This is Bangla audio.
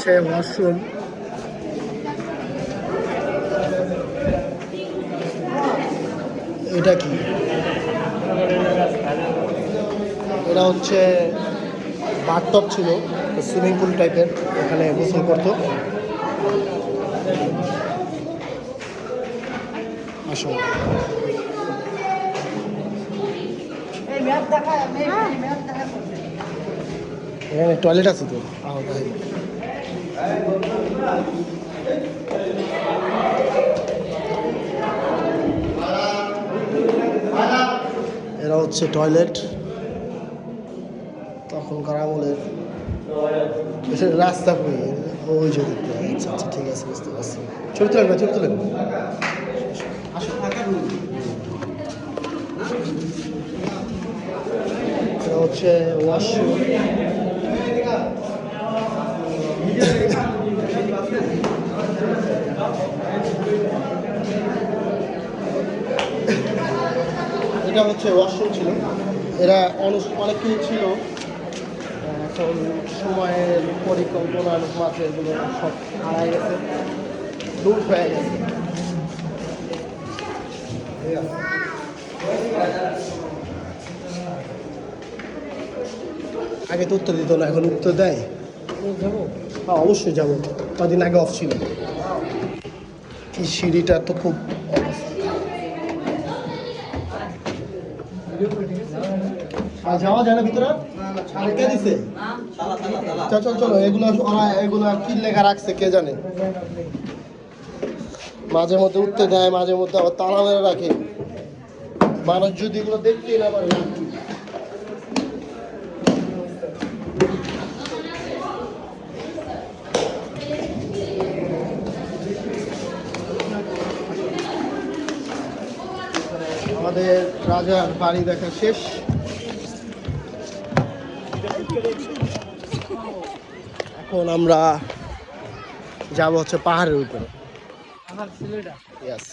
হচ্ছে ওয়াশরুম। এটা কি? এটা হচ্ছে বাথটব ছিল, সুইমিং পুল টাইপের, এখানে গোসল করতো। আসো, এখানে টয়লেট আছে তো। এরা হচ্ছে টয়লেট তখনকার আমলের। রাস্তা কই? ওই যে দেখতে। আচ্ছা আচ্ছা, ঠিক আছে, বুঝতে পারছি। ছবি তুলেন না, ছবি তুলেন। এটা হচ্ছে ওয়াশরুম। এটা হচ্ছে ওয়াশরুম ছিল। এরা অনেক কিছু ছিল, এখন সময়ের পরিকল্পনার মাঝে এগুলো সব হারাই গেছে, দূর হয়ে গেছে। আগে তো উত্তর দিত না, এখন উত্তর দেয়। হ্যাঁ অবশ্যই যাবো, কদিন আগে অফ ছিল। এই সিঁড়িটা তো খুব যাওয়া যায় না ভিতরে। কে দিছে? চল চল চলো, এগুলো কি লেখা রাখছে কে জানে। মাঝে মধ্যে উঠতে দেয়, মাঝে মধ্যে আবার তালা মেরে রাখে। মানুষ যদি এগুলো দেখতেই না পারে। আমাদের রাজার বাড়ি দেখা শেষ। এখন আমরা যাব হচ্ছে পাহাড়ের উপরে। Yes.